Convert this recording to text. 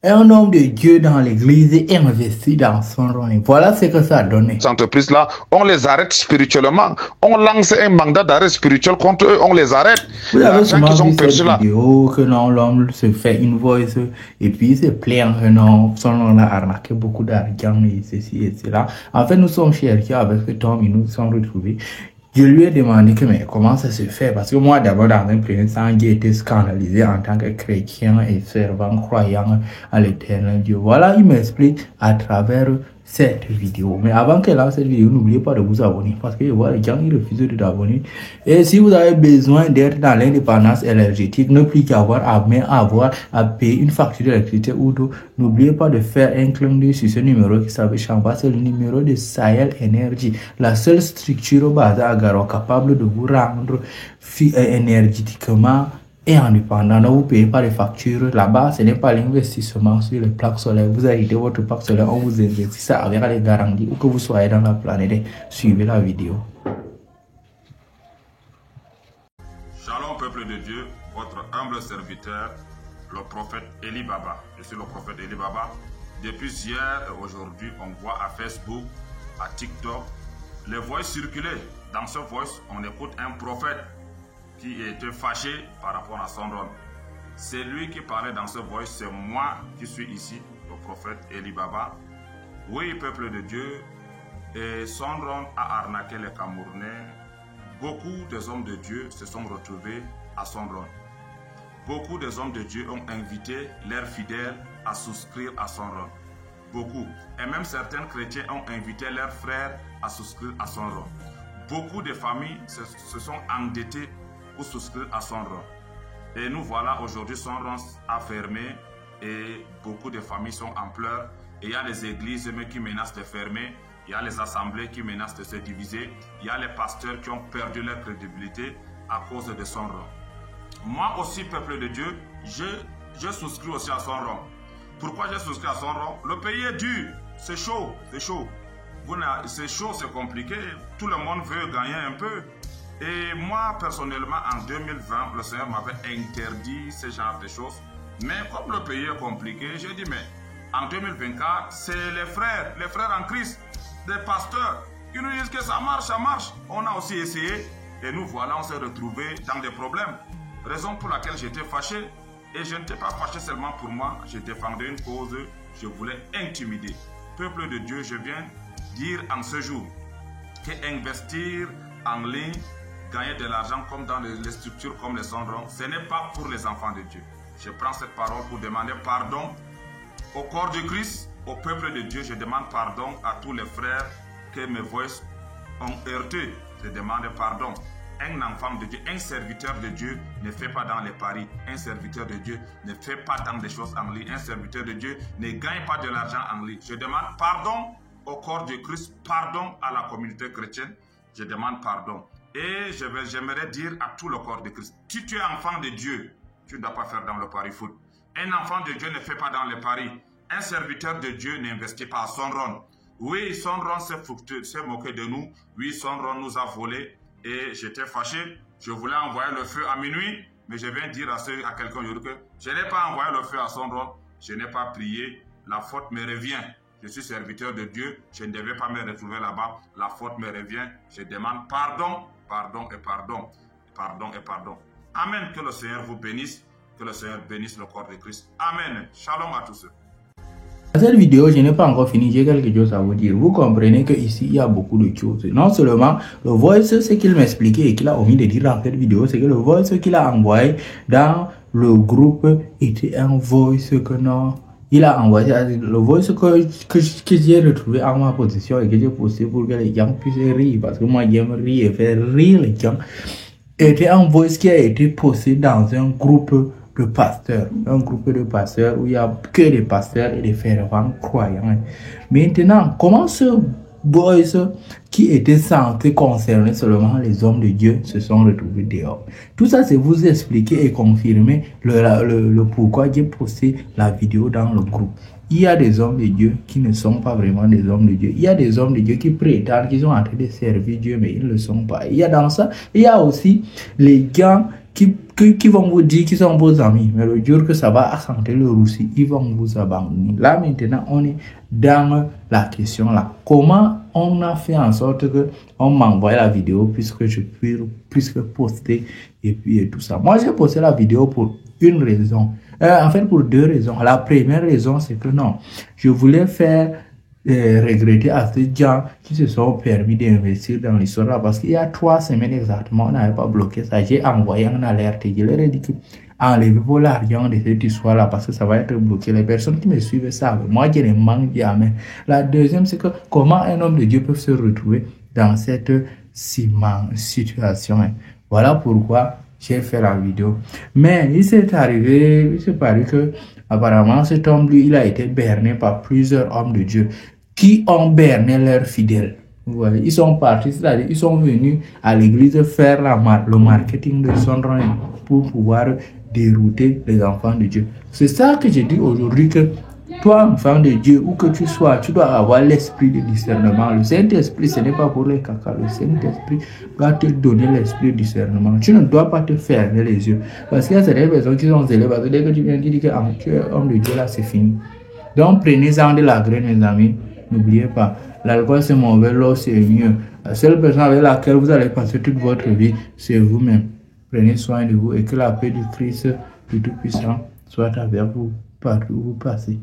Un homme de Dieu dans l'église est investi dans son rôle. Voilà ce que ça a donné. Ces entreprises-là, on les arrête spirituellement. On lance un mandat d'arrêt spirituel contre eux, on les arrête. Vous avez souvent vu cette vidéo que non, l'homme se fait une voice et puis il se plaint que non, son nom a arnaqué beaucoup d'argent et ceci et cela. En fait, nous sommes cherchés avec cet homme et nous nous sommes retrouvés. Je lui ai demandé que mais comment ça se fait parce que moi d'abord dans un premier temps j'ai été scandalisé en tant que chrétien et servant croyant à l'éternel Dieu. Voilà, il m'explique à travers cette vidéo. Mais avant qu'elle lance cette vidéo, n'oubliez pas de vous abonner parce que je vois les gens qui refusent de t'abonner. Et si vous avez besoin d'être dans l'indépendance énergétique, ne plus qu'avoir à payer une facture d'électricité ou d'eau, n'oubliez pas de faire un clin d'œil sur ce numéro qui s'affiche en bas. C'est le numéro de Sahel Energy, la seule structure basée à Garo capable de vous rendre énergétiquement et indépendant. Ne vous payez pas les factures. Là-bas, ce n'est pas l'investissement sur les plaques solaires. Vous arrêtez votre plaque solaire, on vous investit ça avec les garanties où que vous soyez dans la planète. Suivez la vidéo. Shalom peuple de Dieu, votre humble serviteur, le prophète Eli Baba. Je suis le prophète Eli Baba. Depuis hier et aujourd'hui, on voit à Facebook, à TikTok, les voix circuler. Dans ce voice, on écoute un prophète qui était fâché par rapport à son rôle. C'est lui qui parlait dans ce voice, c'est moi qui suis ici, le prophète Eli Baba. Oui, peuple de Dieu, et son rôle a arnaqué les Camerounais. Beaucoup des hommes de Dieu se sont retrouvés à son rôle. Beaucoup des hommes de Dieu ont invité leurs fidèles à souscrire à son rôle. Beaucoup. Et même certains chrétiens ont invité leurs frères à souscrire à son rôle. Beaucoup de familles se sont endettées pour souscrire à son rôle. Et nous voilà aujourd'hui, son rôle a fermé et beaucoup de familles sont en pleurs. Et il y a les églises qui menacent de fermer, il y a les assemblées qui menacent de se diviser, il y a les pasteurs qui ont perdu leur crédibilité à cause de son rôle. Moi aussi, peuple de Dieu, je souscris aussi à son rôle. Pourquoi j'ai souscrit à son rôle? Le pays est dur, c'est chaud, c'est chaud. C'est chaud, c'est compliqué, tout le monde veut gagner un peu. Et moi, personnellement, en 2020, le Seigneur m'avait interdit ce genre de choses. Mais comme le pays est compliqué, j'ai dit, mais en 2024, c'est les frères en Christ, des pasteurs, qui nous disent que ça marche, ça marche. On a aussi essayé et nous voilà, on s'est retrouvés dans des problèmes. Raison pour laquelle j'étais fâché. Et je n'étais pas fâché seulement pour moi, je défendais une cause, je voulais intimider. Peuple de Dieu, je viens dire en ce jour qu'investir en ligne, gagner de l'argent comme dans les structures comme les Sonrons, ce n'est pas pour les enfants de Dieu. Je prends cette parole pour demander pardon au corps de Christ, au peuple de Dieu. Je demande pardon à tous les frères que mes voix ont heurté. Je demande pardon. Un enfant de Dieu, un serviteur de Dieu ne fait pas dans les paris. Un serviteur de Dieu ne fait pas dans des choses en ligne. Un serviteur de Dieu ne gagne pas de l'argent en ligne. Je demande pardon au corps de Christ, pardon à la communauté chrétienne. Je demande pardon. Et j'aimerais dire à tout le corps de Christ, si tu es enfant de Dieu, tu ne dois pas faire dans le pari foot. Un enfant de Dieu ne fait pas dans les paris. Un serviteur de Dieu n'investit pas à son rôle. Oui, son rôle s'est moqué de nous. Oui, son rôle nous a volé. Et j'étais fâché. Je voulais envoyer le feu à minuit. Mais je viens dire à quelqu'un que je n'ai pas envoyé le feu à son rôle. Je n'ai pas prié. La faute me revient. Je suis serviteur de Dieu. Je ne devais pas me retrouver là-bas. La faute me revient. Je demande pardon. Pardon et pardon. Pardon et pardon. Amen. Que le Seigneur vous bénisse. Que le Seigneur bénisse le corps de Christ. Amen. Shalom à tous. Dans cette vidéo, je n'ai pas encore fini, j'ai quelque chose à vous dire. Vous comprenez qu'ici, il y a beaucoup de choses. Non seulement le voice, ce qu'il m'expliquait et qu'il a omis de dire dans cette vidéo, c'est que le voice qu'il a envoyé dans le groupe était un voice que non. Il a envoyé le voice que j'ai retrouvé en ma position et que j'ai posté pour que les gens puissent rire. Parce que moi, j'aime rire et faire rire les gens. Était un voice qui a été posté dans un groupe de pasteurs, un groupe de pasteurs où il n'y a que des pasteurs et des fervents croyants. Maintenant, comment ce voice qui était censé concerner seulement les hommes de Dieu se sont retrouvés dehors? Tout ça, c'est vous expliquer et confirmer le pourquoi j'ai posté la vidéo dans le groupe. Il y a des hommes de Dieu qui ne sont pas vraiment des hommes de Dieu. Il y a des hommes de Dieu qui prétendent qu'ils sont en train de servir Dieu, mais ils ne le sont pas. Il y a dans ça, il y a aussi les gens qui vont vous dire qu'ils sont vos amis, mais le jour que ça va accenter le roussi, ils vont vous abandonner. Là, maintenant, on est dans la question là. Comment on a fait en sorte que on m'envoie la vidéo puisque je puisse poster et puis tout ça. Moi, j'ai posté la vidéo pour une raison. En fait, pour deux raisons. La première raison, c'est que non, je voulais faire regretter à ces gens qui se sont permis d'investir dans l'histoire parce qu'il y a 3 semaines exactement, on n'avait pas bloqué ça. J'ai envoyé une alerte et je leur ai dit que enlevez-vous l'argent de cette histoire-là parce que ça va être bloqué. Les personnes qui me suivent savent. Moi, je ne manque jamais. La deuxième, c'est que comment un homme de Dieu peut se retrouver dans cette situation. Voilà pourquoi j'ai fait la vidéo. Mais il s'est paru que apparemment cet homme, lui, il a été berné par plusieurs hommes de Dieu qui ont berné leurs fidèles. Voilà. Ils sont partis, c'est-à-dire ils sont venus à l'église faire le marketing de son règne pour pouvoir dérouter les enfants de Dieu. C'est ça que je dis aujourd'hui, que toi, enfant de Dieu, où que tu sois, tu dois avoir l'esprit de discernement. Le Saint-Esprit, ce n'est pas pour les caca. Le Saint-Esprit va te donner l'esprit de discernement. Tu ne dois pas te fermer les yeux. Parce qu'il y a certaines personnes qui sont zélées. Parce que dès que tu viens, tu dis que tu es homme de Dieu, là, c'est fini. Donc, prenez-en de la graine, mes amis. N'oubliez pas, l'alcool, c'est mauvais, l'eau, c'est mieux. La seule personne avec laquelle vous allez passer toute votre vie, c'est vous-même. Prenez soin de vous et que la paix du Christ, du Tout-Puissant, soit avec vous partout où vous passez.